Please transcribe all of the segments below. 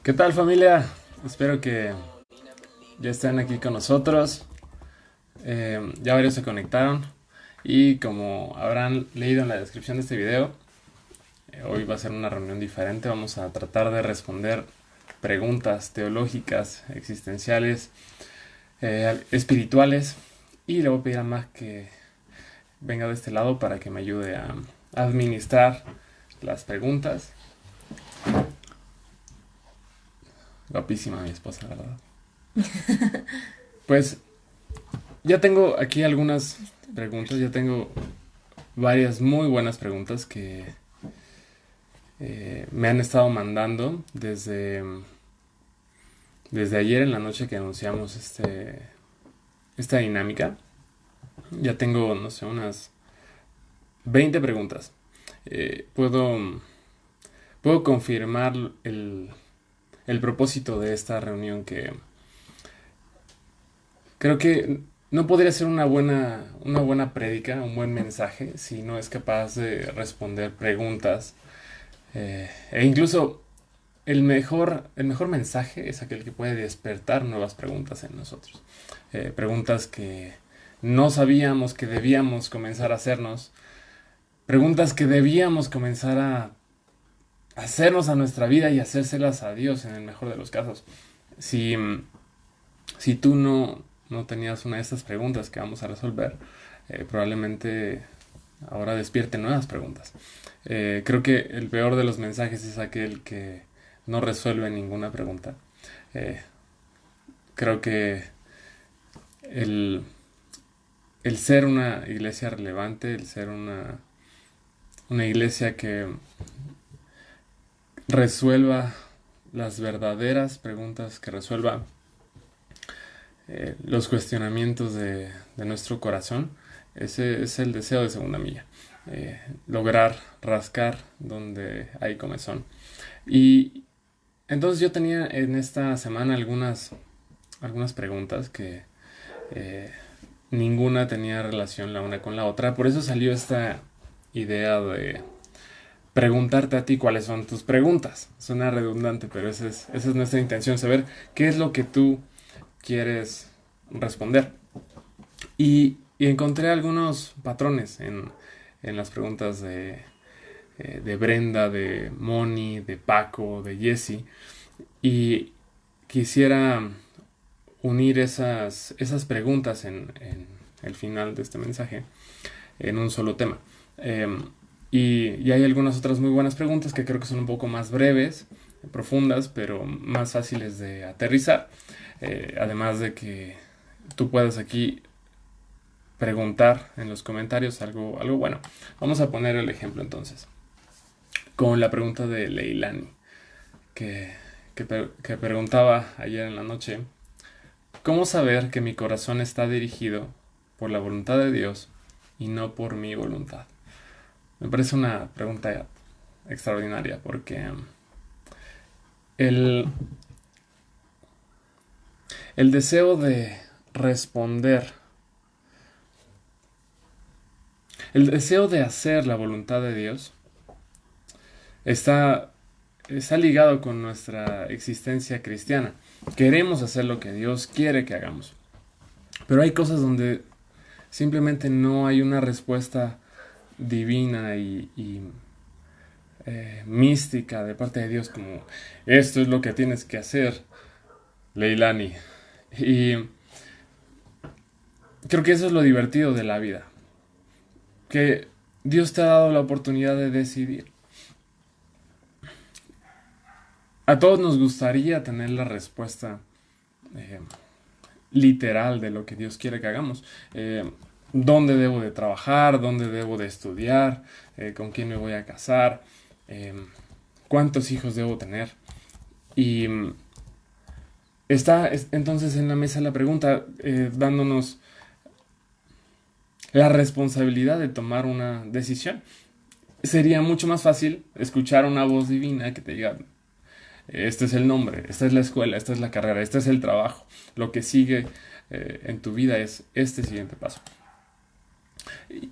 ¿Qué tal, familia? Espero que ya estén aquí con nosotros. Ya varios se conectaron y como habrán leído en la descripción de este video, hoy va a ser una reunión diferente. Vamos a tratar de responder preguntas teológicas, existenciales, espirituales, y le voy a pedir a Mac que venga de este lado para que me ayude a administrar las preguntas. Guapísima mi esposa, ¿verdad? Pues ya tengo aquí algunas preguntas, ya tengo varias muy buenas preguntas que me han estado mandando desde ayer en la noche que anunciamos esta dinámica. Ya tengo, no sé, unas 20 preguntas. Eh, puedo, puedo confirmar el propósito de esta reunión, que creo que no podría ser una buena prédica, un buen mensaje, si no es capaz de responder preguntas. E incluso el mejor mensaje es aquel que puede despertar nuevas preguntas en nosotros. Preguntas que no sabíamos que debíamos comenzar a hacernos. Preguntas que debíamos comenzar a hacernos a nuestra vida y hacérselas a Dios en el mejor de los casos. Si, si tú no tenías una de estas preguntas que vamos a resolver, probablemente ahora despierte nuevas preguntas. Creo que el peor de los mensajes es aquel que no resuelve ninguna pregunta. Eh, Creo que el, el ser una iglesia relevante, el ser una iglesia que resuelva las verdaderas preguntas, que resuelva los cuestionamientos de nuestro corazón, ese es el deseo de Segunda Milla. Lograr rascar donde hay comezón. Y entonces yo tenía en esta semana algunas preguntas que eh, ninguna tenía relación la una con la otra. Por eso salió esta idea de preguntarte a ti cuáles son tus preguntas. Suena redundante, pero esa es nuestra intención, saber qué es lo que tú quieres responder. Y encontré algunos patrones en las preguntas de Brenda, de Moni, de Paco, de Jesse. Y quisiera unir esas preguntas en el final de este mensaje en un solo tema. Eh, y hay algunas otras muy buenas preguntas que creo que son un poco más breves, profundas, pero más fáciles de aterrizar. Además de que tú puedas aquí preguntar en los comentarios algo bueno. Vamos a poner el ejemplo entonces, con la pregunta de Leilani, que, que preguntaba ayer en la noche: ¿cómo saber que mi corazón está dirigido por la voluntad de Dios y no por mi voluntad? Me parece una pregunta extraordinaria porque el, el deseo de responder, el deseo de hacer la voluntad de Dios está, está ligado con nuestra existencia cristiana. Queremos hacer lo que Dios quiere que hagamos. Pero hay cosas donde simplemente no hay una respuesta divina y mística de parte de Dios, como esto es lo que tienes que hacer, Leilani. Y creo que eso es lo divertido de la vida, que Dios te ha dado la oportunidad de decidir. A todos nos gustaría tener la respuesta eh, literal de lo que Dios quiere que hagamos. ¿Dónde debo de trabajar? ¿Dónde debo de estudiar? ¿Con quién me voy a casar? Eh, ¿Cuántos hijos debo tener? Y está entonces en la mesa la pregunta, dándonos la responsabilidad de tomar una decisión. Sería mucho más fácil escuchar una voz divina que te diga: este es el nombre, esta es la escuela, esta es la carrera, este es el trabajo. Lo que sigue en tu vida es este siguiente paso.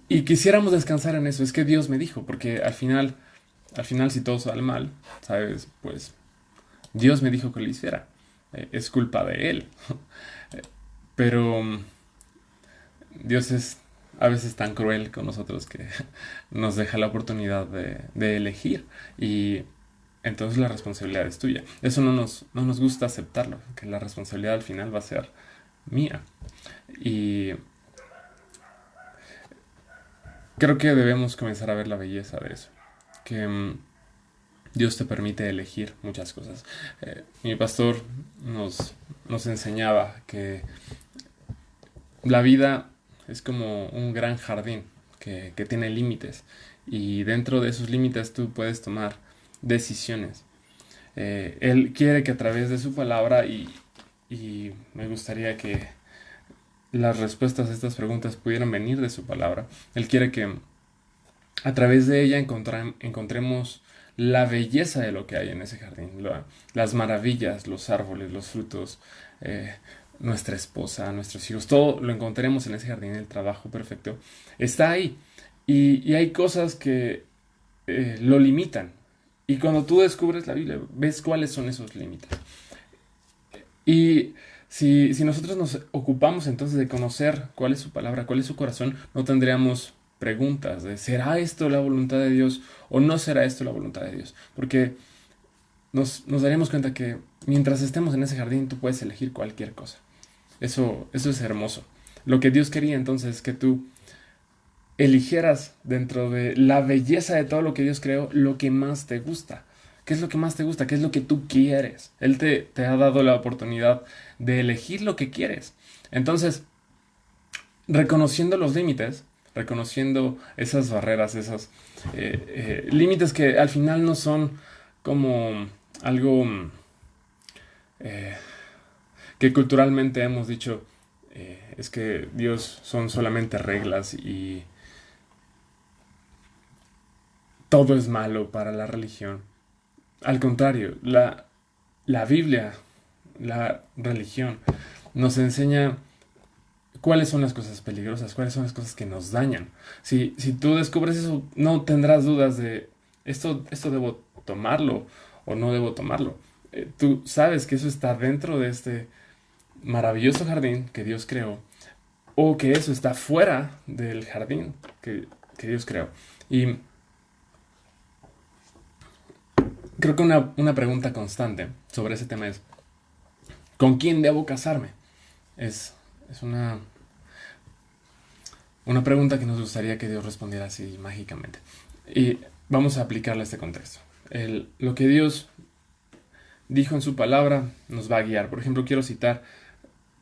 Y quisiéramos descansar en eso. Es que Dios me dijo, porque al final si todo sale mal, sabes, pues Dios me dijo que lo hiciera. Es culpa de Él. Pero Dios es a veces tan cruel con nosotros que nos deja la oportunidad de elegir. Y entonces la responsabilidad es tuya. Eso no nos gusta aceptarlo, que la responsabilidad al final va a ser mía. Y creo que debemos comenzar a ver la belleza de eso. Que Dios te permite elegir muchas cosas. Mi pastor nos enseñaba que la vida es como un gran jardín que tiene límites y dentro de esos límites tú puedes tomar decisiones. Él quiere que a través de su palabra y me gustaría que las respuestas a estas preguntas pudieran venir de su palabra. Él quiere que a través de ella encontremos la belleza de lo que hay en ese jardín, las maravillas, los árboles, los frutos, eh, nuestra esposa, nuestros hijos, todo lo encontraremos en ese jardín, el trabajo perfecto está ahí. Y hay cosas que lo limitan. Y cuando tú descubres la Biblia, ves cuáles son esos límites. Y si nosotros nos ocupamos entonces de conocer cuál es su palabra, cuál es su corazón, no tendríamos preguntas de ¿será esto la voluntad de Dios o no será esto la voluntad de Dios? Porque nos daremos cuenta que mientras estemos en ese jardín tú puedes elegir cualquier cosa. Eso es hermoso. Lo que Dios quería entonces es que tú eligieras dentro de la belleza de todo lo que Dios creó lo que más te gusta. ¿Qué es lo que más te gusta? ¿Qué es lo que tú quieres? Él te ha dado la oportunidad de elegir lo que quieres. Entonces, reconociendo los límites, reconociendo esas barreras, esos límites que al final no son como algo eh, que culturalmente hemos dicho, es que Dios son solamente reglas y todo es malo para la religión. Al contrario, la Biblia, la religión, nos enseña cuáles son las cosas peligrosas, cuáles son las cosas que nos dañan. Si tú descubres eso, no tendrás dudas de esto debo tomarlo o no debo tomarlo. Tú sabes que eso está dentro de este maravilloso jardín que Dios creó o que eso está fuera del jardín que Dios creó. Y creo que una pregunta constante sobre ese tema es, ¿con quién debo casarme? Es una pregunta que nos gustaría que Dios respondiera así mágicamente. Y vamos a aplicarle a este contexto. Lo que Dios dijo en su palabra nos va a guiar. Por ejemplo, quiero citar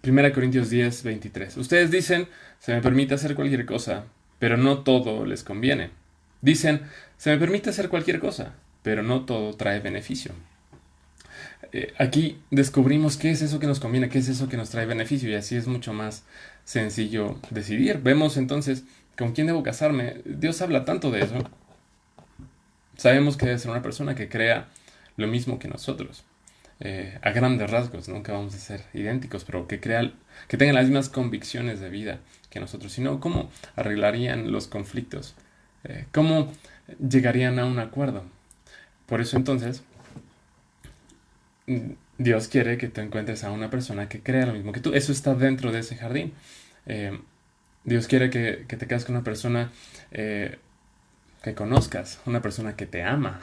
1 Corintios 10, 23. Ustedes dicen, se me permite hacer cualquier cosa, pero no todo les conviene. Dicen, se me permite hacer cualquier cosa, pero no todo trae beneficio. Aquí descubrimos qué es eso que nos conviene, qué es eso que nos trae beneficio y así es mucho más sencillo decidir. Vemos entonces con quién debo casarme. Dios habla tanto de eso. Sabemos que debe ser una persona que crea lo mismo que nosotros. A grandes rasgos, nunca vamos a ser idénticos, pero que tengan las mismas convicciones de vida que nosotros. Si no, ¿cómo arreglarían los conflictos? ¿Cómo llegarían a un acuerdo? Por eso entonces Dios quiere que te encuentres a una persona que crea lo mismo que tú. Eso está dentro de ese jardín. Eh, Dios quiere que te quedes con una persona que conozcas, una persona que te ama,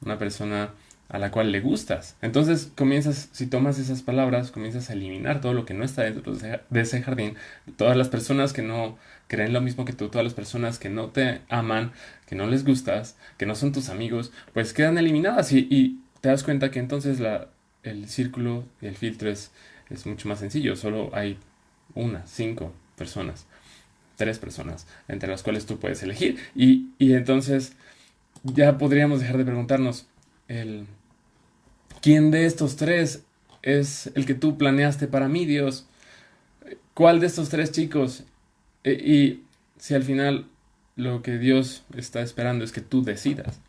una persona a la cual le gustas. Entonces comienzas, si tomas esas palabras, comienzas a eliminar todo lo que no está dentro de ese jardín, todas las personas que no creen lo mismo que tú, todas las personas que no te aman, que no les gustas, que no son tus amigos, pues quedan eliminadas y te das cuenta que entonces el círculo y el filtro es mucho más sencillo. Solo hay 5 personas, 3 personas entre las cuales tú puedes elegir y entonces ya podríamos dejar de preguntarnos ¿quién de estos 3 es el que tú planeaste para mí, Dios? ¿Cuál de estos 3 chicos? Y si al final lo que Dios está esperando es que tú decidas.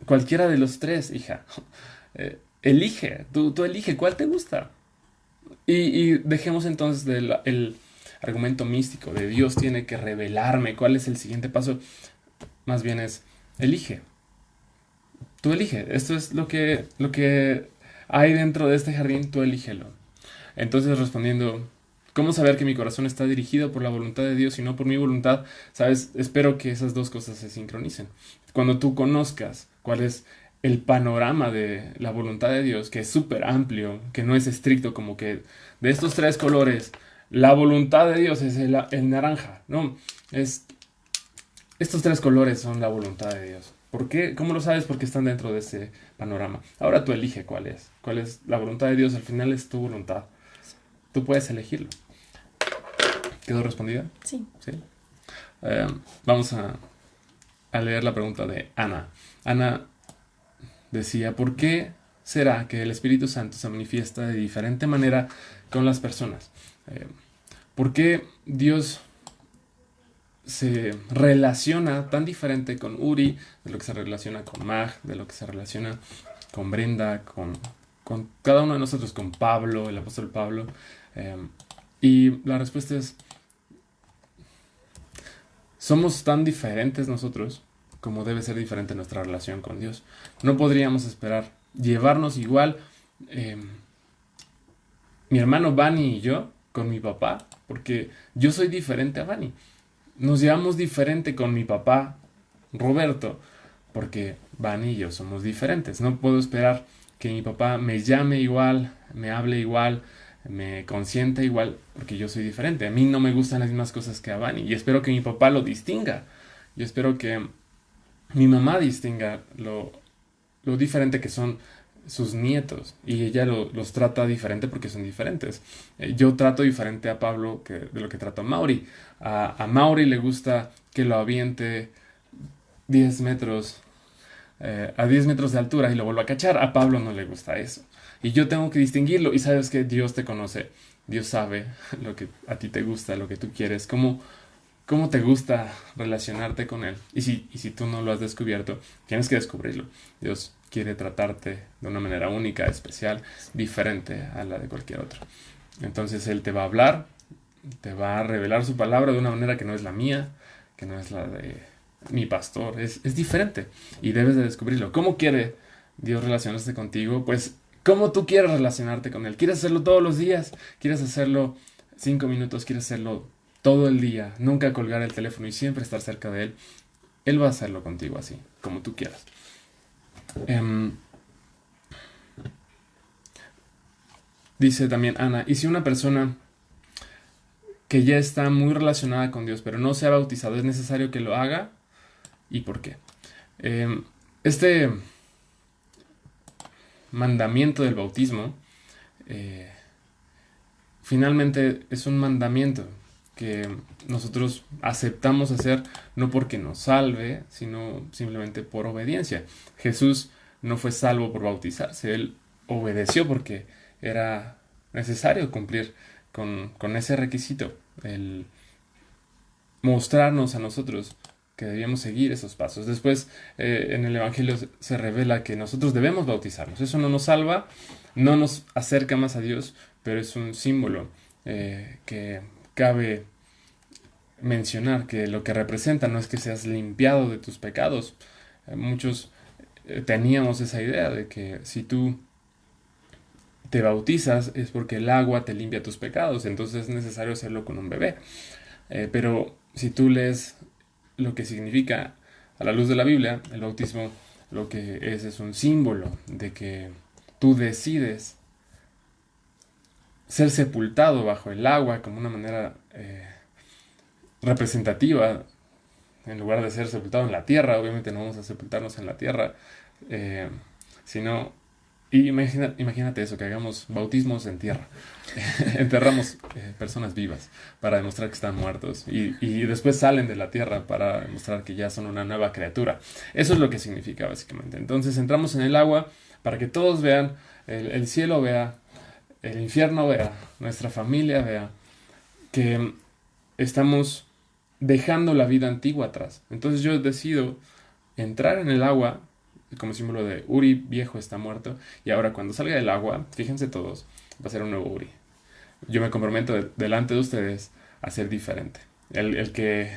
Cualquiera de los 3, hija. Elige, tú elige cuál te gusta. Y dejemos entonces el argumento místico de Dios tiene que revelarme cuál es el siguiente paso. Más bien es, elige. tú elige. Esto es lo que hay dentro de este jardín, tú elígelo. Entonces respondiendo, ¿cómo saber que mi corazón está dirigido por la voluntad de Dios y no por mi voluntad? Sabes, espero que esas dos cosas se sincronicen. Cuando tú conozcas cuál es el panorama de la voluntad de Dios, que es súper amplio, que no es estricto, como que de estos tres colores, la voluntad de Dios es el naranja, ¿no? Es, estos tres colores son la voluntad de Dios. ¿Por qué? ¿Cómo lo sabes? Porque están dentro de ese panorama. Ahora tú elige cuál es. ¿Cuál es la voluntad de Dios? Al final es tu voluntad. Tú puedes elegirlo. ¿Quedó respondida? Sí. ¿Sí? Eh, Vamos a leer la pregunta de Ana. Ana decía, ¿por qué será que el Espíritu Santo se manifiesta de diferente manera con las personas? Eh, ¿Por qué Dios se relaciona tan diferente con Uri, de lo que se relaciona con Mag, de lo que se relaciona con Brenda, con cada uno de nosotros, con Pablo, el apóstol Pablo? Eh, y la respuesta es, somos tan diferentes nosotros como debe ser diferente nuestra relación con Dios. No podríamos esperar llevarnos igual eh, mi hermano Bani y yo con mi papá, porque yo soy diferente a Bani. Nos llevamos diferente con mi papá Roberto, porque Bani y yo somos diferentes. No puedo esperar que mi papá me llame igual, me hable igual, me consienta igual, porque yo soy diferente. A mí no me gustan las mismas cosas que a Bani y espero que mi papá lo distinga. Yo espero que mi mamá distinga lo diferente que son sus nietos y ella los trata diferente porque son diferentes. Yo trato diferente a Pablo de lo que trato a Mauri. A Mauri le gusta que lo aviente 10 metros, a 10 metros de altura y lo vuelva a cachar. A Pablo no le gusta eso. Y yo tengo que distinguirlo y sabes que Dios te conoce. Dios sabe lo que a ti te gusta, lo que tú quieres, cómo te gusta relacionarte con Él. Y si tú no lo has descubierto, tienes que descubrirlo. Dios quiere tratarte de una manera única, especial, diferente a la de cualquier otro. Entonces Él te va a hablar, te va a revelar su palabra de una manera que no es la mía, que no es la de mi pastor. Es diferente y debes de descubrirlo. ¿Cómo quiere Dios relacionarse contigo? Pues, ¿cómo tú quieres relacionarte con Él? ¿Quieres hacerlo todos los días? ¿Quieres hacerlo 5 minutos? ¿Quieres hacerlo todo el día? Nunca colgar el teléfono y siempre estar cerca de Él. Él va a hacerlo contigo así, como tú quieras. Dice también Ana, ¿y si una persona que ya está muy relacionada con Dios, pero no se ha bautizado, es necesario que lo haga? ¿Y por qué? Este mandamiento del bautismo finalmente es un mandamiento que nosotros aceptamos hacer no porque nos salve, sino simplemente por obediencia. Jesús no fue salvo por bautizarse, él obedeció porque era necesario cumplir con ese requisito, el mostrarnos a nosotros que debíamos seguir esos pasos. Después, en el Evangelio se revela que nosotros debemos bautizarnos. Eso no nos salva, no nos acerca más a Dios, pero es un símbolo que cabe mencionar que lo que representa no es que seas limpiado de tus pecados. Muchos teníamos esa idea de que si tú te bautizas es porque el agua te limpia tus pecados, entonces es necesario hacerlo con un bebé. Pero si tú lees lo que significa a la luz de la Biblia, el bautismo lo que es un símbolo de que tú decides ser sepultado bajo el agua como una manera representativa, en lugar de ser sepultado en la tierra. Obviamente no vamos a sepultarnos en la tierra, sino, y imagínate eso, que hagamos bautismos en tierra. Enterramos personas vivas para demostrar que están muertos y después salen de la tierra para demostrar que ya son una nueva criatura. Eso es lo que significa básicamente. Entonces entramos en el agua para que todos vean, el cielo vea, el infierno vea, nuestra familia vea, que estamos dejando la vida antigua atrás. Entonces yo decido entrar en el agua como símbolo de Uri viejo está muerto, y ahora cuando salga del agua, fíjense todos, va a ser un nuevo Uri. Yo me comprometo delante de ustedes a ser diferente. El que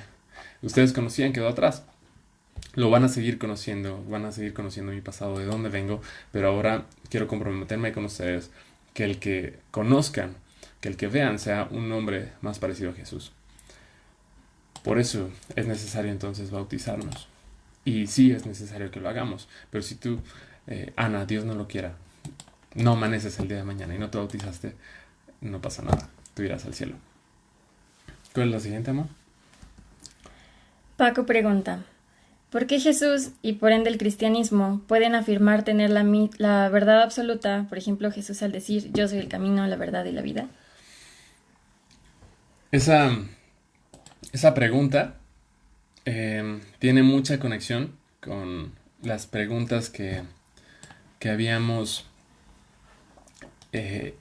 ustedes conocían quedó atrás. Lo van a seguir conociendo mi pasado, de dónde vengo, pero ahora quiero comprometerme con ustedes que el que conozcan, que el que vean sea un hombre más parecido a Jesús. Por eso es necesario entonces bautizarnos. Y sí es necesario que lo hagamos, pero si tú, Ana, Dios no lo quiera, no amaneces el día de mañana y no te bautizaste, no pasa nada, tú irás al cielo. ¿Cuál es la siguiente, amor? Paco pregunta, ¿por qué Jesús y por ende el cristianismo pueden afirmar tener la verdad absoluta, por ejemplo Jesús al decir yo soy el camino, la verdad y la vida? Esa, esa pregunta tiene mucha conexión con las preguntas que habíamos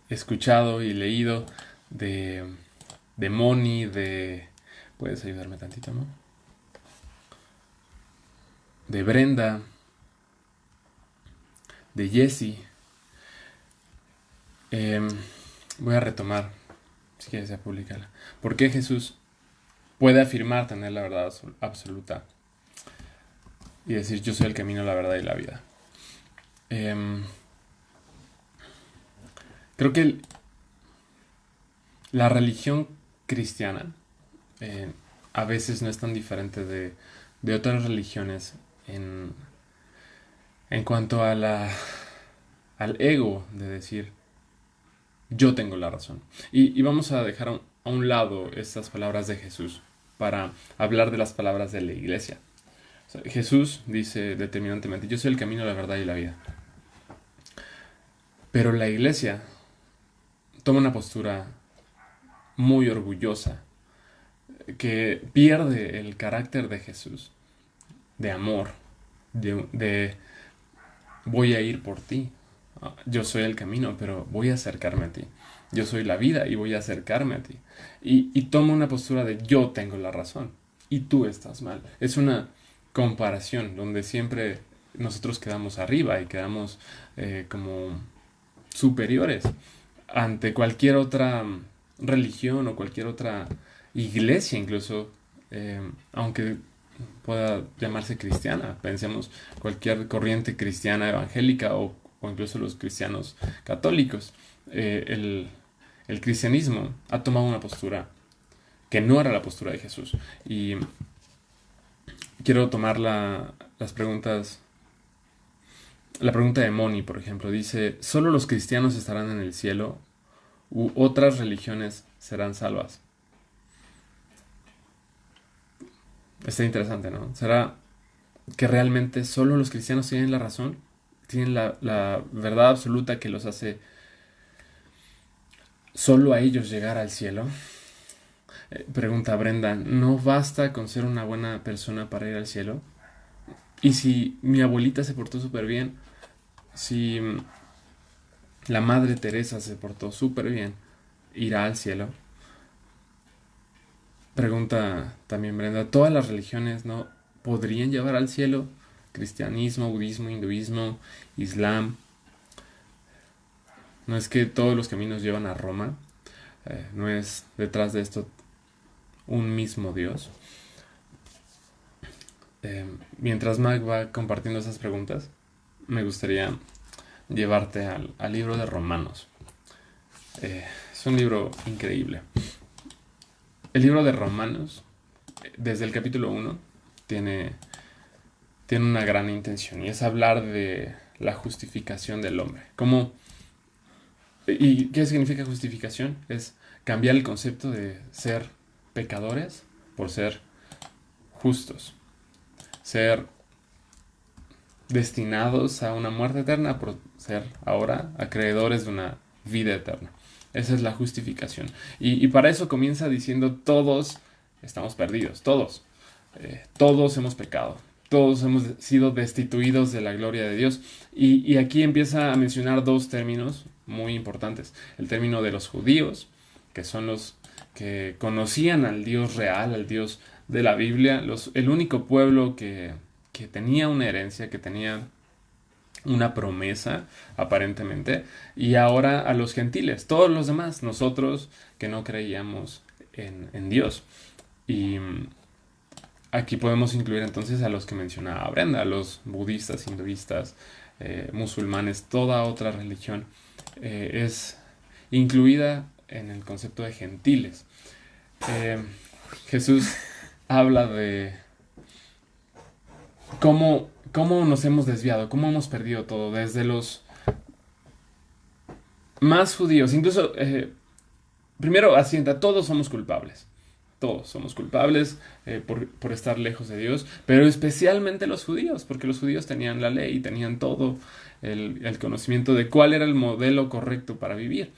escuchado y leído de, de Moni, de... ¿Puedes ayudarme tantito, no? De Brenda, de Jessie. Eh, Voy a retomar, si quieres ya publicarla. ¿Por qué Jesús puede afirmar tener la verdad absoluta y decir yo soy el camino, la verdad y la vida? Eh, Creo que la religión cristiana eh, a veces no es tan diferente de otras religiones en cuanto a al ego de decir yo tengo la razón. Y vamos a dejar a un lado estas palabras de Jesús para hablar de las palabras de la iglesia. O sea, Jesús dice determinantemente, yo soy el camino, la verdad y la vida. Pero la iglesia toma una postura muy orgullosa, que pierde el carácter de Jesús, de amor, de voy a ir por ti. Yo soy el camino, pero voy a acercarme a ti. Yo soy la vida y voy a acercarme a ti. Y toma una postura de yo tengo la razón y tú estás mal. Es una comparación donde siempre nosotros quedamos arriba y quedamos como superiores ante cualquier otra religión o cualquier otra iglesia incluso, aunque pueda llamarse cristiana. Pensemos cualquier corriente cristiana evangélica o incluso los cristianos católicos. El cristianismo ha tomado una postura que no era la postura de Jesús. Y quiero tomar las preguntas. La pregunta de Moni, por ejemplo, dice, ¿solo los cristianos estarán en el cielo u otras religiones serán salvas? Está interesante, ¿no? ¿Será que realmente solo los cristianos tienen la razón? ¿Tienen la verdad absoluta que los hace solo a ellos llegar al cielo? Pregunta Brenda, ¿no basta con ser una buena persona para ir al cielo? ¿Y si mi abuelita se portó súper bien? Si la Madre Teresa se portó súper bien, ¿irá al cielo? Pregunta también Brenda, ¿todas las religiones no podrían llevar al cielo? Cristianismo, budismo, hinduismo, islam. ¿No es que todos los caminos llevan a Roma? ¿No es detrás de esto un mismo Dios? Mientras Mac va compartiendo esas preguntas, me gustaría llevarte al libro de Romanos. Es un libro increíble. El libro de Romanos, desde el capítulo 1, tiene una gran intención y es hablar de la justificación del hombre. ¿Y qué significa justificación? Es cambiar el concepto de ser pecadores por ser justos, ser destinados a una muerte eterna por ser ahora acreedores de una vida eterna. Esa es la justificación. Y para eso comienza diciendo todos estamos perdidos, todos. Todos hemos pecado, todos hemos sido destituidos de la gloria de Dios. Y aquí empieza a mencionar dos términos muy importantes. El término de los judíos, que son los que conocían al Dios real, al Dios de la Biblia, el único pueblo que tenía una herencia, que tenía una promesa, aparentemente, y ahora a los gentiles, todos los demás, nosotros que no creíamos en Dios. Y aquí podemos incluir entonces a los que mencionaba Brenda, a los budistas, hinduistas, musulmanes, toda otra religión es incluida en el concepto de gentiles. Eh, Jesús habla de cómo nos hemos desviado, cómo hemos perdido todo, desde los más judíos, incluso, primero asienta, todos somos culpables. Todos somos culpables por estar lejos de Dios, pero especialmente los judíos, porque los judíos tenían la ley y tenían todo el conocimiento de cuál era el modelo correcto para vivir.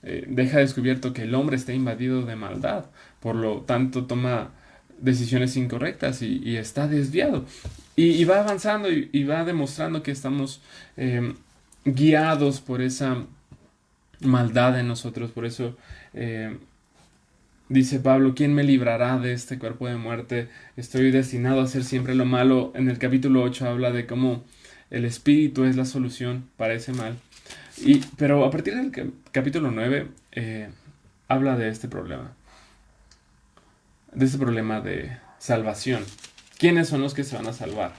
Deja descubierto que el hombre está invadido de maldad, por lo tanto toma decisiones incorrectas y está desviado. Y va avanzando y va demostrando que estamos guiados por esa maldad en nosotros. Por eso dice Pablo, ¿quién me librará de este cuerpo de muerte? Estoy destinado a hacer siempre lo malo. En el capítulo 8 habla de cómo el espíritu es la solución para ese mal. Pero a partir del capítulo 9 habla de este problema. De este problema de salvación. ¿Quiénes son los que se van a salvar?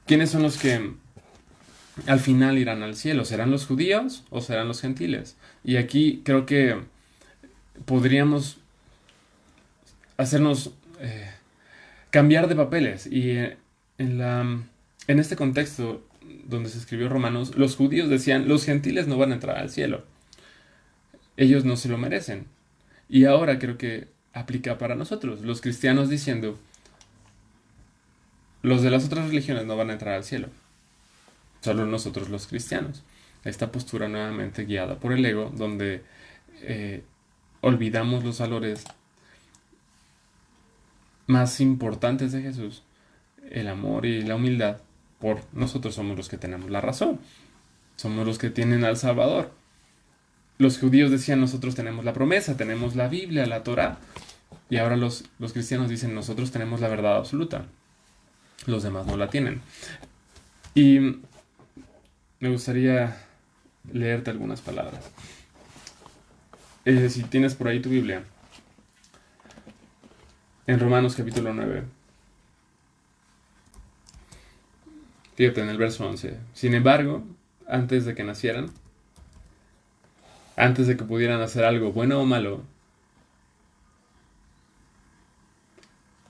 ¿Quiénes son los que al final irán al cielo? ¿Serán los judíos o serán los gentiles? Y aquí creo que podríamos hacernos cambiar de papeles. Y en este contexto donde se escribió Romanos, los judíos decían, los gentiles no van a entrar al cielo. Ellos no se lo merecen. Y ahora creo que aplica para nosotros, los cristianos diciendo, los de las otras religiones no van a entrar al cielo. Solo nosotros los cristianos. Esta postura nuevamente guiada por el ego, donde olvidamos los valores más importantes de Jesús, el amor y la humildad. Por nosotros somos los que tenemos la razón. Somos los que tienen al Salvador. Los judíos decían, nosotros tenemos la promesa, tenemos la Biblia, la Torá. Y ahora los cristianos dicen, nosotros tenemos la verdad absoluta. Los demás no la tienen. Y me gustaría leerte algunas palabras. Si tienes por ahí tu Biblia, en Romanos capítulo 9, fíjate en el verso 11. Sin embargo, antes de que nacieran, antes de que pudieran hacer algo bueno o malo,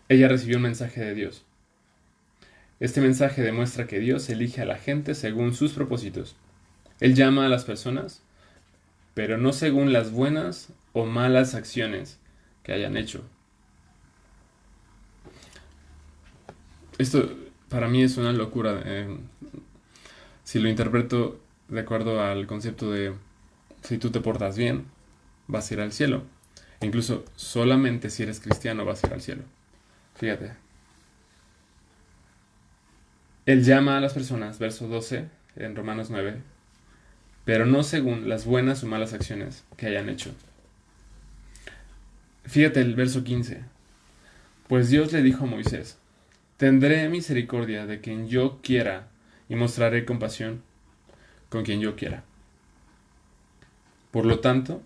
ella recibió un mensaje de Dios. Este mensaje demuestra que Dios elige a la gente según sus propósitos. Él llama a las personas, pero no según las buenas o malas acciones que hayan hecho. Esto para mí es una locura. Si lo interpreto de acuerdo al concepto de si tú te portas bien, vas a ir al cielo. Incluso solamente si eres cristiano vas a ir al cielo. Fíjate. Él llama a las personas, verso 12, en Romanos 9, pero no según las buenas o malas acciones que hayan hecho. Fíjate el verso 15. Pues Dios le dijo a Moisés, tendré misericordia de quien yo quiera y mostraré compasión con quien yo quiera. Por lo tanto,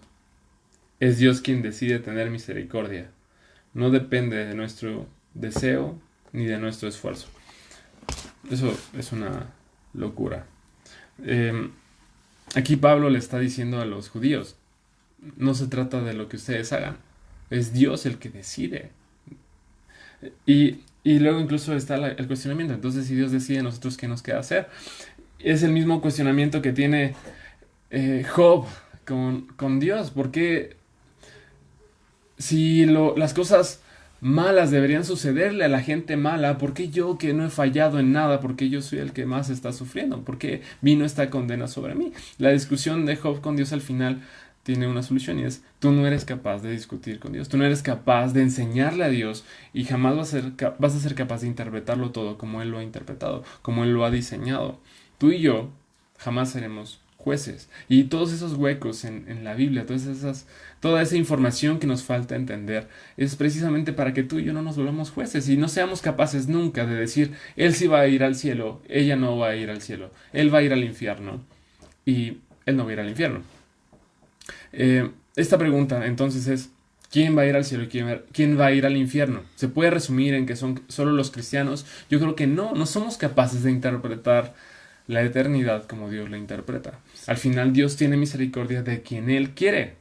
es Dios quien decide tener misericordia. No depende de nuestro deseo ni de nuestro esfuerzo. Eso es una locura. Aquí Pablo le está diciendo a los judíos, no se trata de lo que ustedes hagan, es Dios el que decide. Y luego incluso está el cuestionamiento, entonces si Dios decide, nosotros qué nos queda hacer. Es el mismo cuestionamiento que tiene Job con Dios, porque si las cosas malas deberían sucederle a la gente mala, ¿por qué yo que no he fallado en nada? ¿Por qué yo soy el que más está sufriendo? ¿Por qué vino esta condena sobre mí? La discusión de Job con Dios al final tiene una solución y es, tú no eres capaz de discutir con Dios, tú no eres capaz de enseñarle a Dios y jamás vas a ser capaz de interpretarlo todo como Él lo ha interpretado, como Él lo ha diseñado. Tú y yo jamás seremos jueces. Y todos esos huecos en la Biblia, toda esa información que nos falta entender, es precisamente para que tú y yo no nos volvamos jueces y no seamos capaces nunca de decir, él sí va a ir al cielo, ella no va a ir al cielo, él va a ir al infierno y él no va a ir al infierno. Esta pregunta entonces es, ¿Quién va a ir al cielo y quién va a ir al infierno? ¿Se puede resumir en que son solo los cristianos? Yo creo que no somos capaces de interpretar la eternidad como Dios la interpreta. Al final Dios tiene misericordia de quien Él quiere.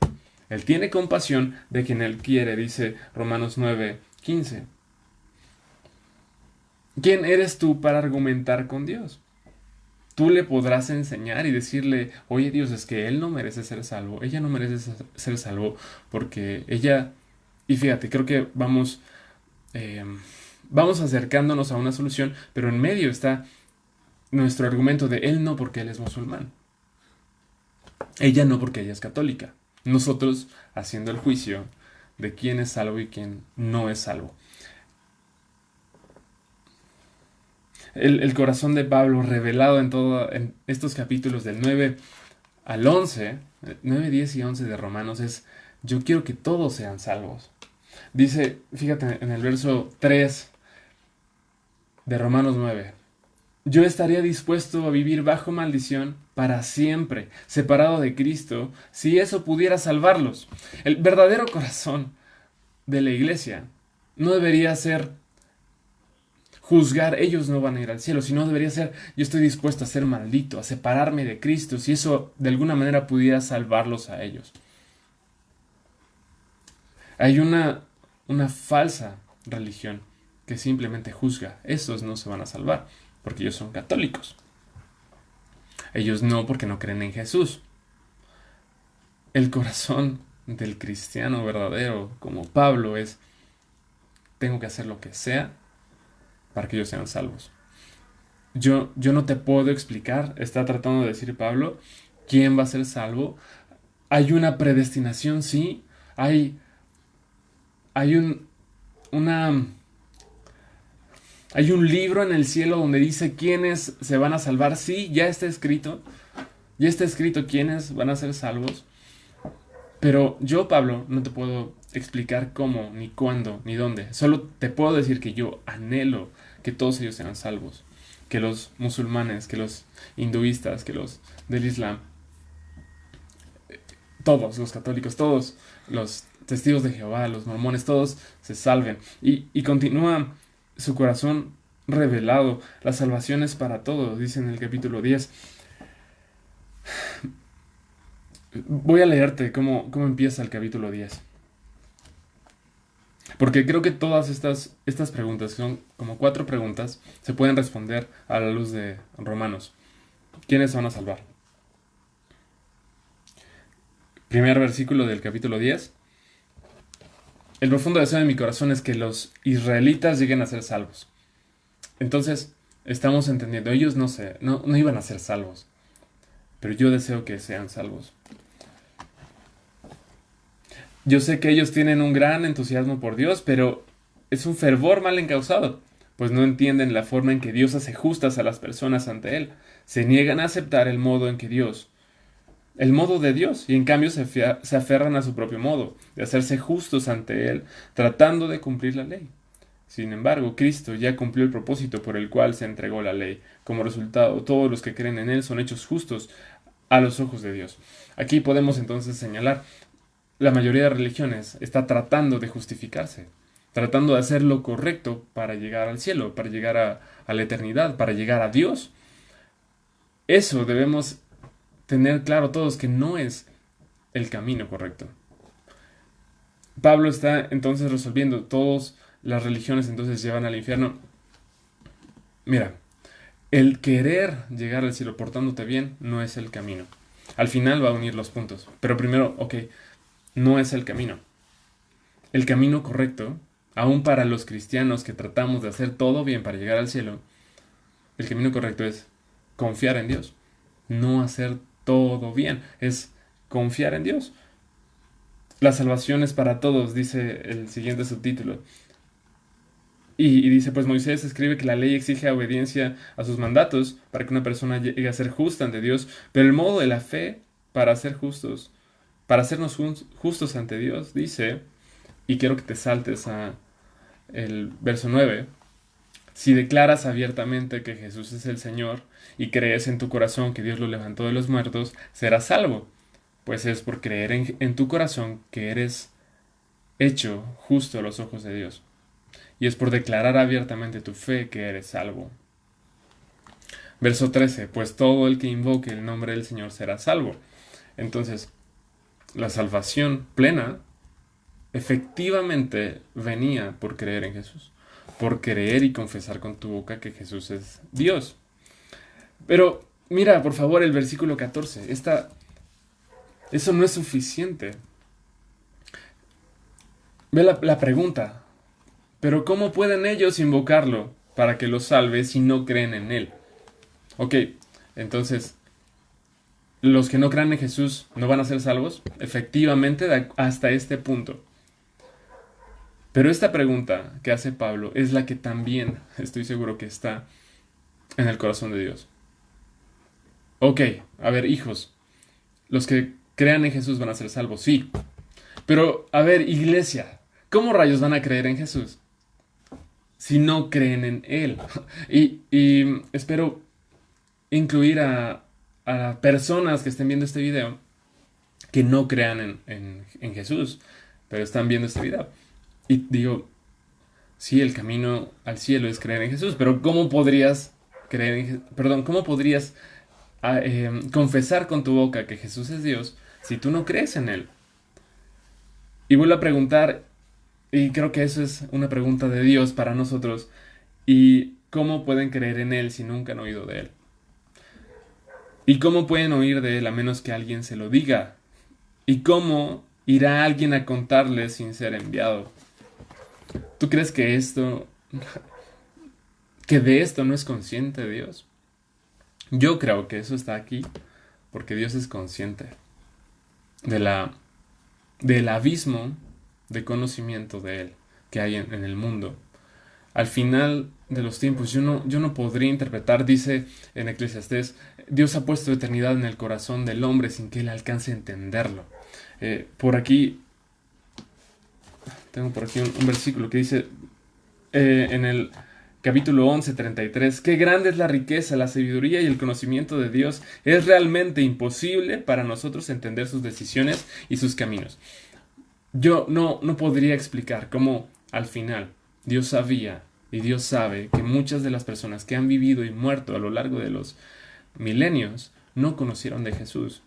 Él tiene compasión de quien Él quiere, dice Romanos 9:15. ¿Quién eres tú para argumentar con Dios? Tú le podrás enseñar y decirle, oye Dios, es que él no merece ser salvo, ella no merece ser salvo porque ella... Y fíjate, creo que vamos acercándonos a una solución, pero en medio está nuestro argumento de él no porque él es musulmán, ella no porque ella es católica. Nosotros haciendo el juicio de quién es salvo y quién no es salvo. El corazón de Pablo revelado en estos capítulos del 9 al 11, 9, 10 y 11 de Romanos es, yo quiero que todos sean salvos. Dice, fíjate en el verso 3 de Romanos 9, yo estaría dispuesto a vivir bajo maldición para siempre, separado de Cristo, si eso pudiera salvarlos. El verdadero corazón de la iglesia no debería ser juzgar, ellos no van a ir al cielo, sino debería ser, yo estoy dispuesto a ser maldito, a separarme de Cristo, si eso de alguna manera pudiera salvarlos a ellos. Hay una falsa religión que simplemente juzga, esos no se van a salvar, porque ellos son católicos. Ellos no, porque no creen en Jesús. El corazón del cristiano verdadero, como Pablo, es, tengo que hacer lo que sea para que ellos sean salvos. Yo no te puedo explicar, está tratando de decir Pablo, quién va a ser salvo. Hay una predestinación, sí. Hay un libro en el cielo donde dice quiénes se van a salvar. Sí, ya está escrito. Ya está escrito quiénes van a ser salvos. Pero yo, Pablo, no te puedo explicar cómo, ni cuándo, ni dónde. Solo te puedo decir que yo anhelo que todos ellos sean salvos. Que los musulmanes, que los hinduistas, que los del Islam, todos los católicos, todos los testigos de Jehová, los mormones, todos se salven. Y continúa su corazón revelado. La salvación es para todos, dice en el capítulo 10. Voy a leerte cómo empieza el capítulo 10. Porque creo que todas estas preguntas, son como 4 preguntas, se pueden responder a la luz de Romanos. ¿Quiénes se van a salvar? Primer versículo del capítulo 10. El profundo deseo de mi corazón es que los israelitas lleguen a ser salvos. Entonces, estamos entendiendo, ellos no iban a ser salvos, pero yo deseo que sean salvos. Yo sé que ellos tienen un gran entusiasmo por Dios, pero es un fervor mal encausado, pues no entienden la forma en que Dios hace justas a las personas ante Él. Se niegan a aceptar el modo de Dios, y en cambio se aferran a su propio modo, de hacerse justos ante Él, tratando de cumplir la ley. Sin embargo, Cristo ya cumplió el propósito por el cual se entregó la ley. Como resultado, todos los que creen en Él son hechos justos a los ojos de Dios. Aquí podemos entonces señalar, la mayoría de religiones está tratando de justificarse, tratando de hacer lo correcto para llegar al cielo, para llegar a la eternidad, para llegar a Dios. Eso debemos tener claro todos, que no es el camino correcto. Pablo está entonces resolviendo, todas las religiones entonces llevan al infierno. Mira, el querer llegar al cielo portándote bien no es el camino. Al final va a unir los puntos, pero primero, no es el camino. El camino correcto, aún para los cristianos que tratamos de hacer todo bien para llegar al cielo, el camino correcto es confiar en Dios. No hacer todo bien, es confiar en Dios. La salvación es para todos, dice el siguiente subtítulo. Y dice, pues Moisés escribe que la ley exige obediencia a sus mandatos para que una persona llegue a ser justa ante Dios, pero el modo de la fe para ser justos, para hacernos justos ante Dios, dice, y quiero que te saltes a el verso 9, si declaras abiertamente que Jesús es el Señor y crees en tu corazón que Dios lo levantó de los muertos, serás salvo, pues es por creer en tu corazón que eres hecho justo a los ojos de Dios. Y es por declarar abiertamente tu fe que eres salvo. Verso 13, pues todo el que invoque el nombre del Señor será salvo. Entonces, la salvación plena efectivamente venía por creer en Jesús, por creer y confesar con tu boca que Jesús es Dios. Pero mira, por favor, el versículo 14, eso no es suficiente. Ve la pregunta, pero ¿cómo pueden ellos invocarlo para que los salve si no creen en Él? Ok, entonces, ¿los que no crean en Jesús no van a ser salvos? Efectivamente, hasta este punto. Pero esta pregunta que hace Pablo es la que también estoy seguro que está en el corazón de Dios. Ok, a ver, hijos, los que crean en Jesús van a ser salvos, sí. Pero, a ver, iglesia, ¿cómo rayos van a creer en Jesús si no creen en Él? Y espero incluir a personas que estén viendo este video que no crean en Jesús, pero están viendo este video. Y digo, sí, el camino al cielo es creer en Jesús, pero ¿cómo podrías cómo podrías confesar con tu boca que Jesús es Dios si tú no crees en Él? Y vuelvo a preguntar, y creo que eso es una pregunta de Dios para nosotros, ¿y cómo pueden creer en Él si nunca han oído de Él? ¿Y cómo pueden oír de Él a menos que alguien se lo diga? ¿Y cómo irá alguien a contarles sin ser enviado? ¿Tú crees que de esto no es consciente Dios? Yo creo que eso está aquí porque Dios es consciente del abismo de conocimiento de Él que hay en el mundo. Al final de los tiempos, yo no podría interpretar, dice en Eclesiastés, Dios ha puesto eternidad en el corazón del hombre sin que él alcance a entenderlo. Tengo por aquí un versículo que dice en el capítulo 11:33, qué grande es la riqueza, la sabiduría y el conocimiento de Dios. Es realmente imposible para nosotros entender sus decisiones y sus caminos. Yo no podría explicar cómo al final Dios sabía y Dios sabe que muchas de las personas que han vivido y muerto a lo largo de los milenios no conocieron de Jesús.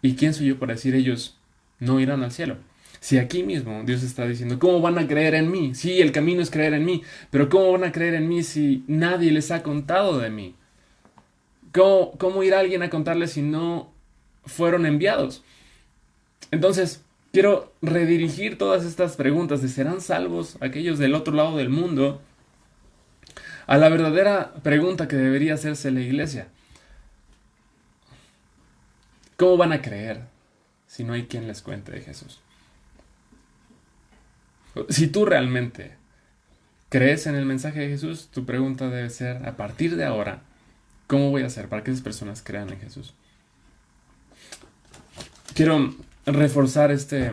¿Y quién soy yo para decir ellos no irán al cielo? Si aquí mismo Dios está diciendo, ¿cómo van a creer en mí? Sí, el camino es creer en mí, pero ¿cómo van a creer en mí si nadie les ha contado de mí? ¿Cómo irá alguien a contarles si no fueron enviados? Entonces, quiero redirigir todas estas preguntas de ¿serán salvos aquellos del otro lado del mundo? A la verdadera pregunta que debería hacerse la iglesia. ¿Cómo van a creer si no hay quien les cuente de Jesús? Si tú realmente crees en el mensaje de Jesús, tu pregunta debe ser, a partir de ahora, ¿cómo voy a hacer para que esas personas crean en Jesús? Quiero reforzar este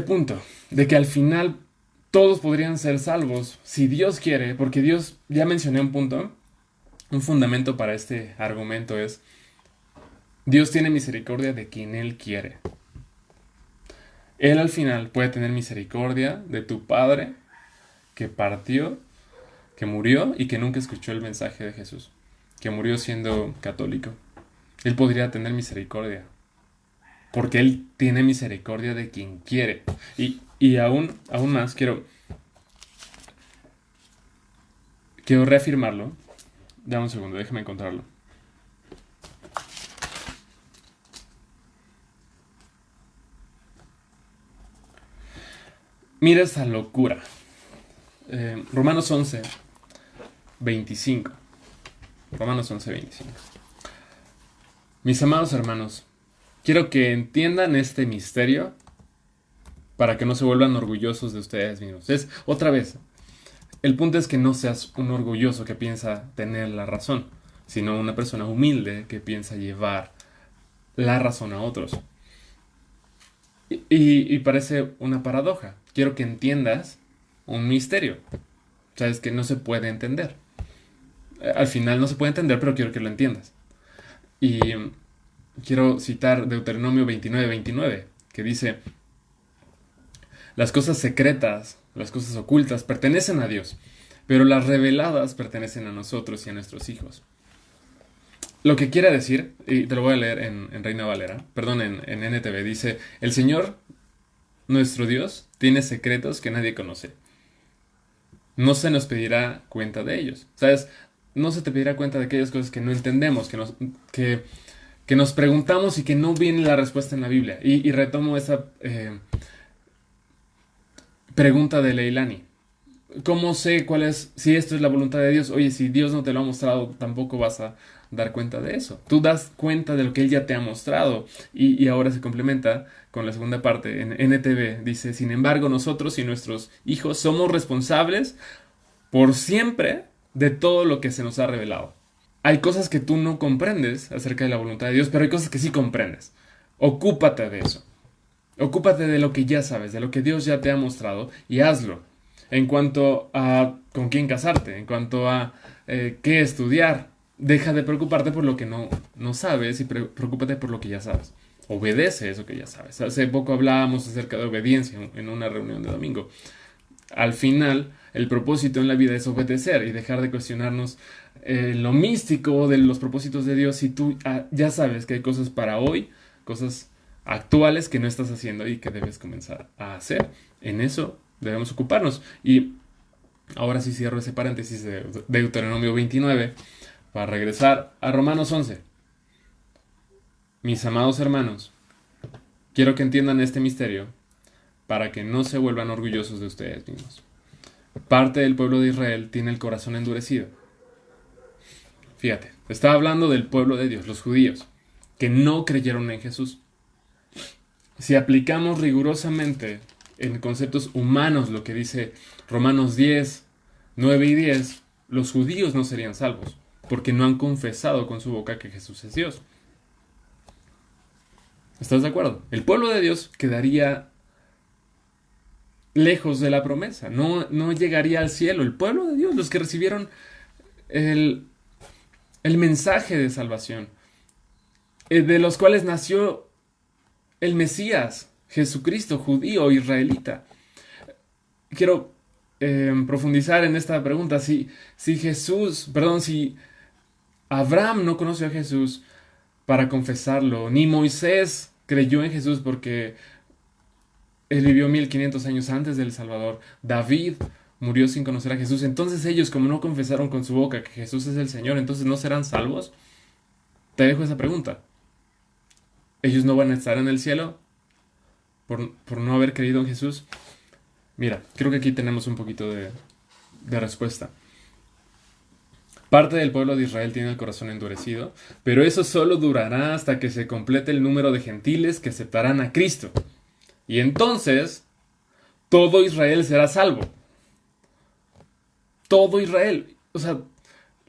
punto de que al final todos podrían ser salvos si Dios quiere, porque Dios, ya mencioné un punto, un fundamento para este argumento es, Dios tiene misericordia de quien Él quiere. Él al final puede tener misericordia de tu padre que partió, que murió y que nunca escuchó el mensaje de Jesús, que murió siendo católico. Él podría tener misericordia, porque Él tiene misericordia de quien quiere. Y aún más, quiero reafirmarlo. Dame un segundo, déjame encontrarlo. Mira esa locura. Romanos 11:25. Romanos 11:25. Mis amados hermanos, quiero que entiendan este misterio para que no se vuelvan orgullosos de ustedes mismos. Otra vez, el punto es que no seas un orgulloso que piensa tener la razón, sino una persona humilde que piensa llevar la razón a otros. Y parece una paradoja. Quiero que entiendas un misterio. Sabes que no se puede entender. Al final no se puede entender, pero quiero que lo entiendas. Y quiero citar Deuteronomio 29:29, que dice: las cosas secretas, las cosas ocultas pertenecen a Dios, pero las reveladas pertenecen a nosotros y a nuestros hijos. Lo que quiere decir, y te lo voy a leer en Reina Valera, perdón, en NTV, dice: el Señor, nuestro Dios, tiene secretos que nadie conoce. No se nos pedirá cuenta de ellos. ¿Sabes? No se te pedirá cuenta de aquellas cosas que no entendemos, que nos preguntamos y que no viene la respuesta en la Biblia. Y retomo esa pregunta de Leilani. ¿Cómo sé cuál es, si esto es la voluntad de Dios? Oye, si Dios no te lo ha mostrado, tampoco vas a dar cuenta de eso. Tú das cuenta de lo que Él ya te ha mostrado. Y ahora se complementa con la segunda parte. En NTV dice: sin embargo, nosotros y nuestros hijos somos responsables por siempre de todo lo que se nos ha revelado. Hay cosas que tú no comprendes acerca de la voluntad de Dios, pero hay cosas que sí comprendes. Ocúpate de eso. Ocúpate de lo que ya sabes, de lo que Dios ya te ha mostrado, y hazlo. En cuanto a con quién casarte, en cuanto a qué estudiar, deja de preocuparte por lo que no sabes y preocúpate por lo que ya sabes. Obedece eso que ya sabes. Hace poco hablábamos acerca de obediencia en una reunión de domingo. Al final, el propósito en la vida es obedecer y dejar de cuestionarnos lo místico de los propósitos de Dios. Si tú ya sabes que hay cosas para hoy, cosas actuales que no estás haciendo y que debes comenzar a hacer, en eso debemos ocuparnos. Y ahora sí cierro ese paréntesis de Deuteronomio 29 para regresar a Romanos 11. Mis amados hermanos, quiero que entiendan este misterio para que no se vuelvan orgullosos de ustedes mismos. Parte del pueblo de Israel tiene el corazón endurecido. Fíjate, está hablando del pueblo de Dios, los judíos, que no creyeron en Jesús. Si aplicamos rigurosamente en conceptos humanos lo que dice Romanos 10, 9 y 10, los judíos no serían salvos, porque no han confesado con su boca que Jesús es Dios. ¿Estás de acuerdo? El pueblo de Dios quedaría lejos de la promesa, no llegaría al cielo. El pueblo de Dios, los que recibieron el mensaje de salvación, de los cuales nació el Mesías, Jesucristo, judío, israelita. Quiero profundizar en esta pregunta. Si Abraham no conoció a Jesús para confesarlo, ni Moisés creyó en Jesús porque él vivió 1500 años antes del Salvador, David murió sin conocer a Jesús, entonces ellos, como no confesaron con su boca que Jesús es el Señor, entonces no serán salvos. Te dejo esa pregunta. ¿Ellos no van a estar en el cielo por no haber creído en Jesús? Mira, creo que aquí tenemos un poquito de respuesta. Parte del pueblo de Israel tiene el corazón endurecido, pero eso solo durará hasta que se complete el número de gentiles que aceptarán a Cristo. Y entonces, todo Israel será salvo. Todo Israel. O sea,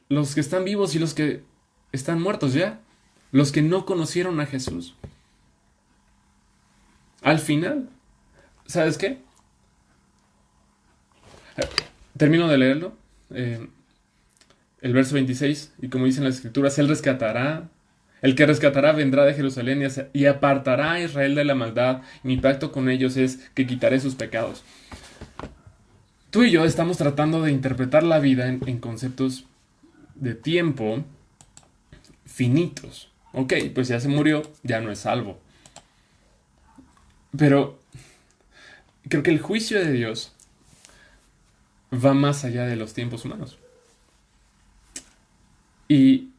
los que están vivos y los que están muertos ya. Los que no conocieron a Jesús. Al final, ¿sabes qué? Termino de leerlo. El verso 26, y como dicen las escrituras, Él rescatará. El que rescatará vendrá de Jerusalén y apartará a Israel de la maldad. Mi pacto con ellos es que quitaré sus pecados. Tú y yo estamos tratando de interpretar la vida en conceptos de tiempo finitos. Ok, pues ya se murió, ya no es salvo. Pero creo que el juicio de Dios va más allá de los tiempos humanos. Y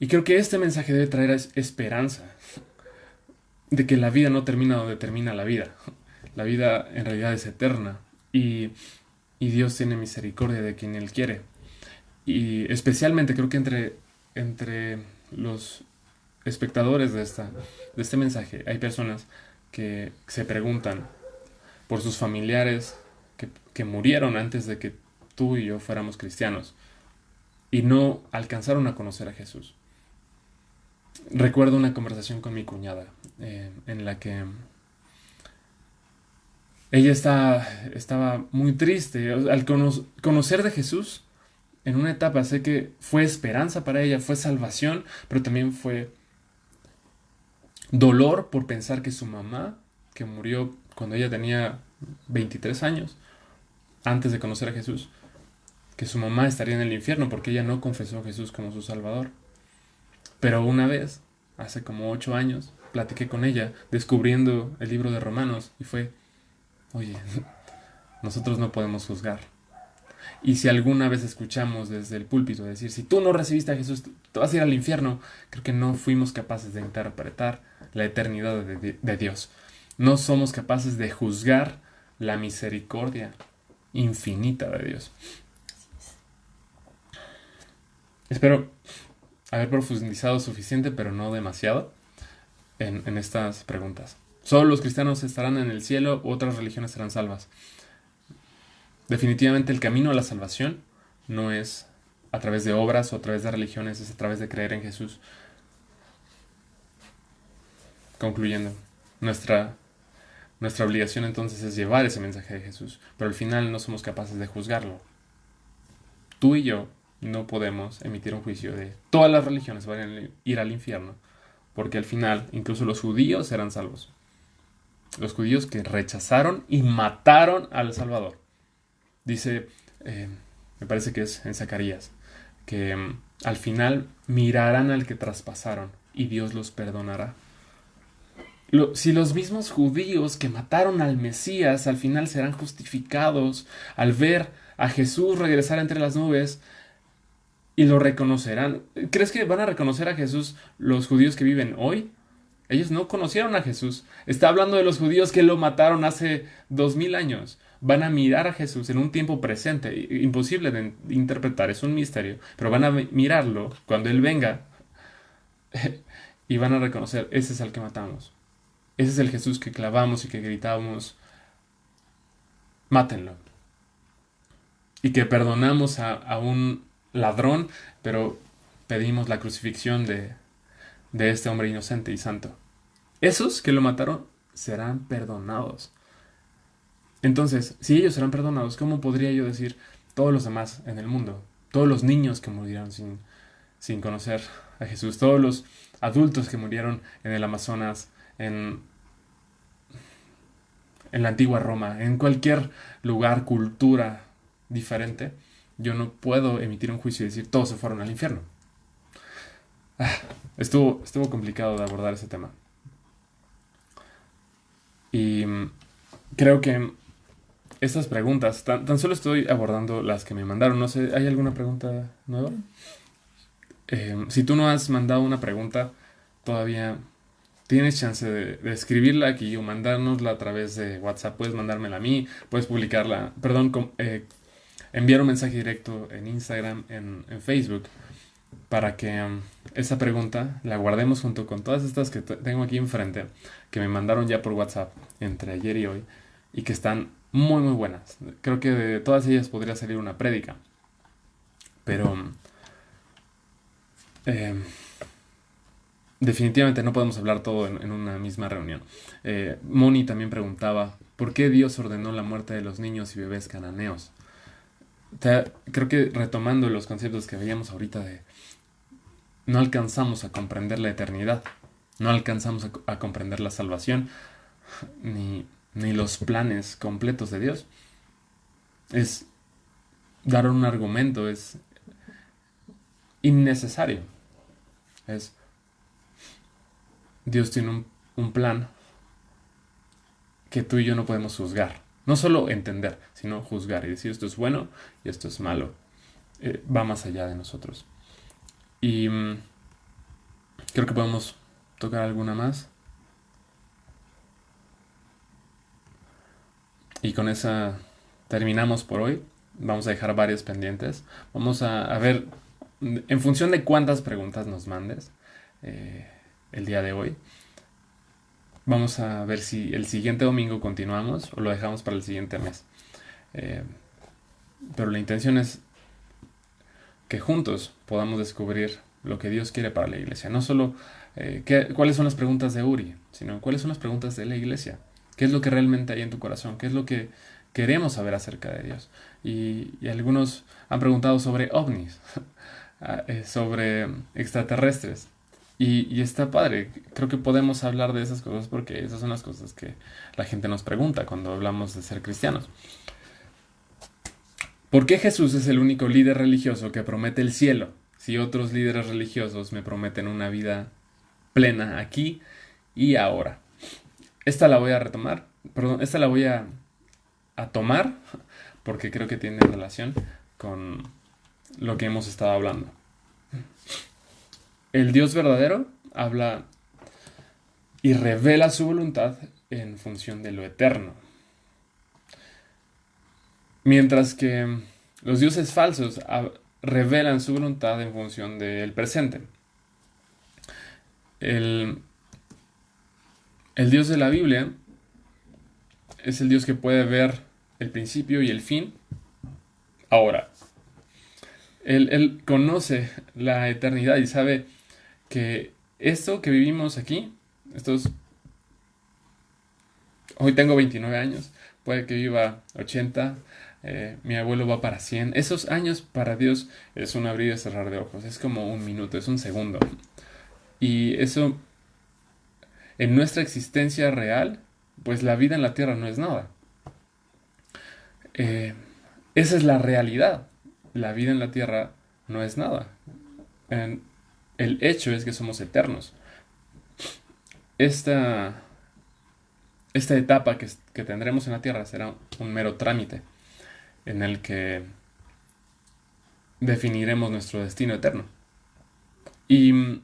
creo que este mensaje debe traer esperanza de que la vida no termina donde termina la vida. La vida en realidad es eterna y Dios tiene misericordia de quien Él quiere. Y especialmente creo que entre los espectadores de este mensaje hay personas que se preguntan por sus familiares que murieron antes de que tú y yo fuéramos cristianos y no alcanzaron a conocer a Jesús. Recuerdo una conversación con mi cuñada en la que ella estaba muy triste al conocer de Jesús. En una etapa sé que fue esperanza para ella, fue salvación, pero también fue dolor por pensar que su mamá, que murió cuando ella tenía 23 años, antes de conocer a Jesús, que su mamá estaría en el infierno porque ella no confesó a Jesús como su Salvador. Pero una vez, hace como 8 años, platiqué con ella descubriendo el libro de Romanos y fue, oye, nosotros no podemos juzgar. Y si alguna vez escuchamos desde el púlpito decir, si tú no recibiste a Jesús, te vas a ir al infierno, creo que no fuimos capaces de interpretar la eternidad de Dios. No somos capaces de juzgar la misericordia infinita de Dios. Espero haber profundizado suficiente, pero no demasiado, en estas preguntas. ¿Solo los cristianos estarán en el cielo u otras religiones serán salvas? Definitivamente el camino a la salvación no es a través de obras o a través de religiones, es a través de creer en Jesús. Concluyendo, nuestra obligación entonces es llevar ese mensaje de Jesús, pero al final no somos capaces de juzgarlo. Tú y yo no podemos emitir un juicio de todas las religiones van a ir al infierno, porque al final incluso los judíos serán salvos. Los judíos que rechazaron y mataron al Salvador. Dice, me parece que es en Zacarías, que al final mirarán al que traspasaron y Dios los perdonará. Si los mismos judíos que mataron al Mesías al final serán justificados al ver a Jesús regresar entre las nubes y lo reconocerán, ¿crees que van a reconocer a Jesús los judíos que viven hoy? Ellos no conocieron a Jesús. Está hablando de los judíos que lo mataron hace 2000 años. Van a mirar a Jesús en un tiempo presente, imposible de interpretar, es un misterio, pero van a mirarlo cuando Él venga y van a reconocer, ese es el que matamos. Ese es el Jesús que clavamos y que gritamos, mátenlo. Y que perdonamos a un ladrón, pero pedimos la crucifixión de este hombre inocente y santo. Esos que lo mataron serán perdonados. Entonces, si ellos serán perdonados, ¿cómo podría yo decir todos los demás en el mundo? Todos los niños que murieron sin conocer a Jesús, todos los adultos que murieron en el Amazonas, en la antigua Roma, en cualquier lugar, cultura diferente, yo no puedo emitir un juicio y decir todos se fueron al infierno. Estuvo complicado de abordar ese tema. Y creo que estas preguntas, tan solo estoy abordando las que me mandaron. No sé, ¿hay alguna pregunta nueva? Si tú no has mandado una pregunta, todavía tienes chance de escribirla aquí o mandárnosla a través de WhatsApp. Puedes mandármela a mí, puedes publicarla, enviar un mensaje directo en Instagram, en Facebook, para que esa pregunta la guardemos junto con todas estas que tengo aquí enfrente, que me mandaron ya por WhatsApp entre ayer y hoy, y que están muy muy buenas. Creo que de todas ellas podría salir una prédica, pero definitivamente no podemos hablar todo en una misma reunión. Moni también preguntaba, ¿por qué Dios ordenó la muerte de los niños y bebés cananeos? Creo que retomando los conceptos que veíamos ahorita no alcanzamos a comprender la eternidad, no alcanzamos a comprender la salvación, ni los planes completos de Dios. Es dar un argumento, es innecesario. Dios tiene un plan que tú y yo no podemos juzgar. No solo entender, sino juzgar y decir esto es bueno y esto es malo. Va más allá de nosotros. Y creo que podemos tocar alguna más. Y con esa terminamos por hoy. Vamos a dejar varias pendientes. Vamos a ver, en función de cuántas preguntas nos mandes el día de hoy, vamos a ver si el siguiente domingo continuamos o lo dejamos para el siguiente mes. Pero la intención es que juntos podamos descubrir lo que Dios quiere para la iglesia. No solo cuáles son las preguntas de Uri, sino cuáles son las preguntas de la iglesia. ¿Qué es lo que realmente hay en tu corazón? ¿Qué es lo que queremos saber acerca de Dios? Y algunos han preguntado sobre ovnis, sobre extraterrestres. Y está padre, creo que podemos hablar de esas cosas porque esas son las cosas que la gente nos pregunta cuando hablamos de ser cristianos. ¿Por qué Jesús es el único líder religioso que promete el cielo si otros líderes religiosos me prometen una vida plena aquí y ahora? Esta la voy a retomar, perdón, esta la voy a tomar porque creo que tiene relación con lo que hemos estado hablando. El Dios verdadero habla y revela su voluntad en función de lo eterno. Mientras que los dioses falsos revelan su voluntad en función del presente. El, el Dios de la Biblia es el Dios que puede ver el principio y el fin ahora. Él conoce la eternidad y sabe que esto que vivimos aquí, hoy tengo 29 años, puede que viva 80, mi abuelo va para 100. Esos años para Dios es un abrir y cerrar de ojos, es como un minuto, es un segundo. Y eso, en nuestra existencia real, pues la vida en la tierra no es nada. Eh, Esa es la realidad. La vida en la tierra no es nada. En- el hecho es que somos eternos. Esta, esta etapa que tendremos en la tierra será un mero trámite en el que definiremos nuestro destino eterno. Y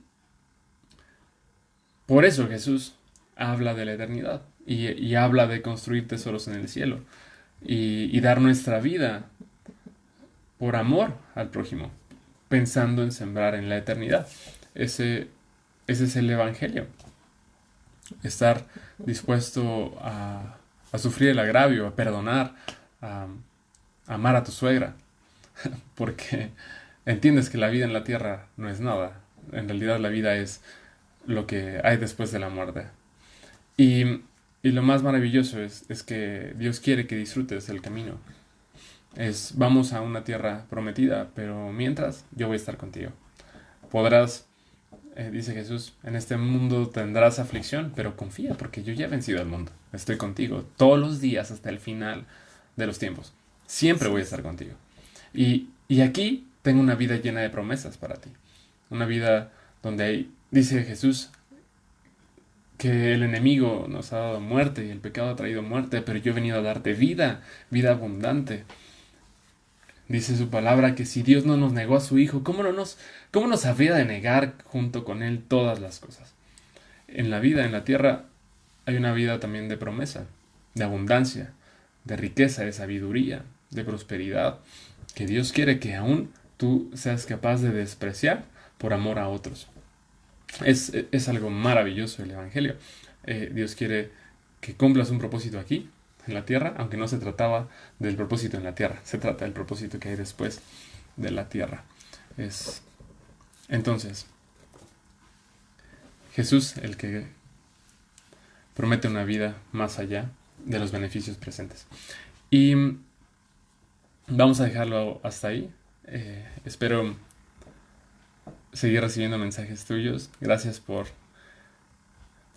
por eso Jesús habla de la eternidad y habla de construir tesoros en el cielo y dar nuestra vida por amor al prójimo, pensando en sembrar en la eternidad. Ese, ese es el Evangelio. Estar dispuesto a sufrir el agravio, a perdonar, a amar a tu suegra, porque entiendes que la vida en la tierra no es nada. En realidad la vida es lo que hay después de la muerte. Y, y lo más maravilloso es que Dios quiere que disfrutes el camino. Vamos a una tierra prometida, pero mientras yo voy a estar contigo. Podrás, dice Jesús, en este mundo tendrás aflicción, pero confía porque yo ya he vencido al mundo. Estoy contigo todos los días hasta el final de los tiempos. Siempre voy a estar contigo. Y aquí tengo una vida llena de promesas para ti. Una vida donde dice Jesús que el enemigo nos ha dado muerte y el pecado ha traído muerte, pero yo he venido a darte vida, vida abundante. Dice su palabra que si Dios no nos negó a su Hijo, cómo nos habría de negar junto con Él todas las cosas? En la vida, en la tierra, hay una vida también de promesa, de abundancia, de riqueza, de sabiduría, de prosperidad, que Dios quiere que aún tú seas capaz de despreciar por amor a otros. Es algo maravilloso el Evangelio. Dios quiere que cumplas un propósito aquí, en la tierra, aunque no se trataba del propósito en la tierra, se trata del propósito que hay después de la tierra. Entonces, Jesús, el que promete una vida más allá de los beneficios presentes. Y vamos a dejarlo hasta ahí. Espero seguir recibiendo mensajes tuyos. Gracias por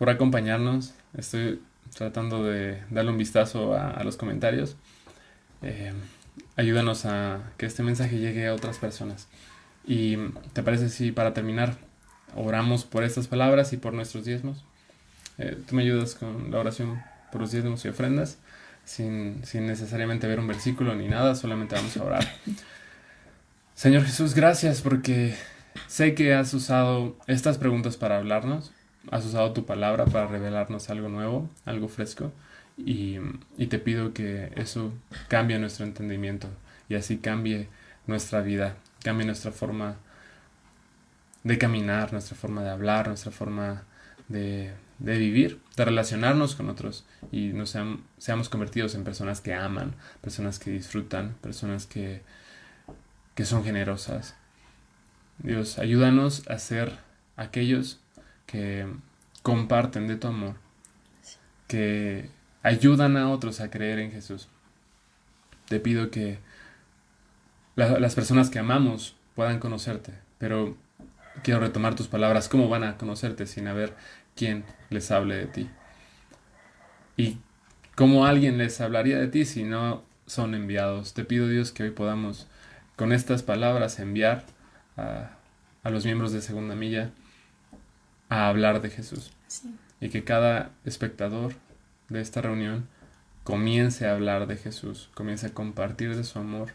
acompañarnos. Estoy tratando de darle un vistazo a los comentarios. Eh, Ayúdanos a que este mensaje llegue a otras personas. ¿Y te parece si para terminar oramos por estas palabras y por nuestros diezmos? Tú me ayudas con la oración por los diezmos y ofrendas, sin necesariamente ver un versículo ni nada, solamente vamos a orar. Señor Jesús, gracias porque sé que has usado estas preguntas para hablarnos, has usado tu palabra para revelarnos algo nuevo, algo fresco, y te pido que eso cambie nuestro entendimiento y así cambie nuestra vida, cambie nuestra forma de caminar, nuestra forma de hablar, nuestra forma de vivir, de relacionarnos con otros y seamos convertidos en personas que aman, personas que disfrutan, personas que son generosas. Dios, ayúdanos a ser aquellos que comparten de tu amor, que ayudan a otros a creer en Jesús. Te pido que las personas que amamos puedan conocerte, pero quiero retomar tus palabras, ¿cómo van a conocerte sin haber quien les hable de ti? ¿Y cómo alguien les hablaría de ti si no son enviados? Te pido, Dios, que hoy podamos con estas palabras enviar a, a los miembros de Segunda Milla a hablar de Jesús Sí. y que cada espectador de esta reunión comience a hablar de Jesús, comience a compartir de su amor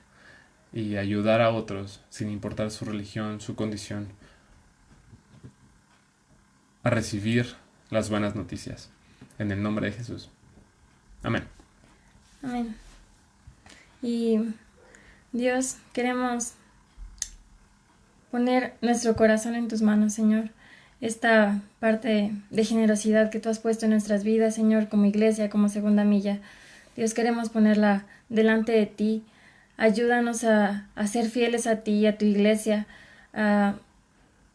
y ayudar a otros, sin importar su religión, su condición, a recibir las buenas noticias. En el nombre de Jesús. Amén. Amén. Y Dios, queremos poner nuestro corazón en tus manos, Señor. Esta parte de generosidad que tú has puesto en nuestras vidas, Señor, como iglesia, como Segunda Milla. Dios, queremos ponerla delante de ti. Ayúdanos a ser fieles a ti y a tu iglesia, a,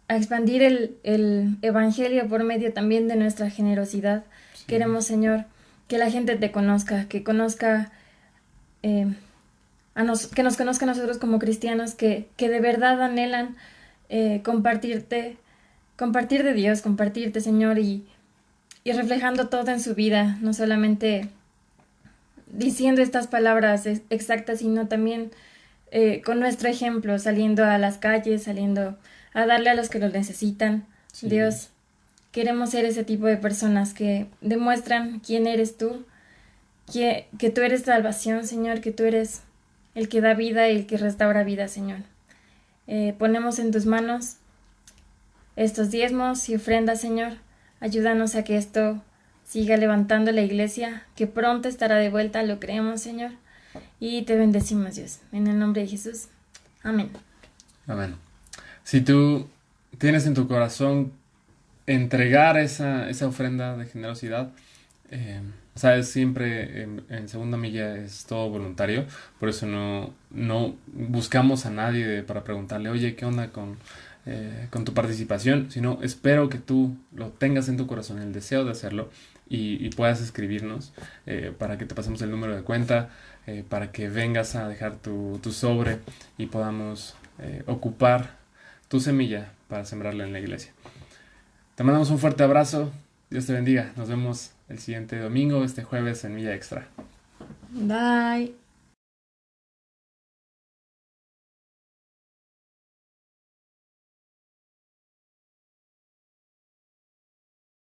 a expandir el evangelio por medio también de nuestra generosidad. Sí. Queremos, Señor, que la gente te conozca, que conozca, que nos conozca a nosotros como cristianos, que de verdad anhelan compartir de Dios, compartirte, Señor, y reflejando todo en su vida, no solamente diciendo estas palabras exactas, sino también con nuestro ejemplo, saliendo a las calles, saliendo a darle a los que lo necesitan. Sí. Dios, queremos ser ese tipo de personas que demuestran quién eres tú, que tú eres salvación, Señor, que tú eres el que da vida y el que restaura vida, Señor. Ponemos en tus manos estos diezmos y ofrendas, Señor. Ayúdanos a que esto siga levantando la iglesia, que pronto estará de vuelta, lo creemos, Señor. Y te bendecimos, Dios, en el nombre de Jesús. Amén. Amén. Si tú tienes en tu corazón entregar esa ofrenda de generosidad, sabes, siempre en Segunda Milla es todo voluntario, por eso no buscamos a nadie para preguntarle, oye, ¿qué onda con tu participación? Sino espero que tú lo tengas en tu corazón, el deseo de hacerlo, y puedas escribirnos para que te pasemos el número de cuenta, para que vengas a dejar tu sobre y podamos ocupar tu semilla para sembrarla en la iglesia. Te mandamos un fuerte abrazo. Dios te bendiga. Nos vemos el siguiente domingo, este jueves en Milla Extra. Bye.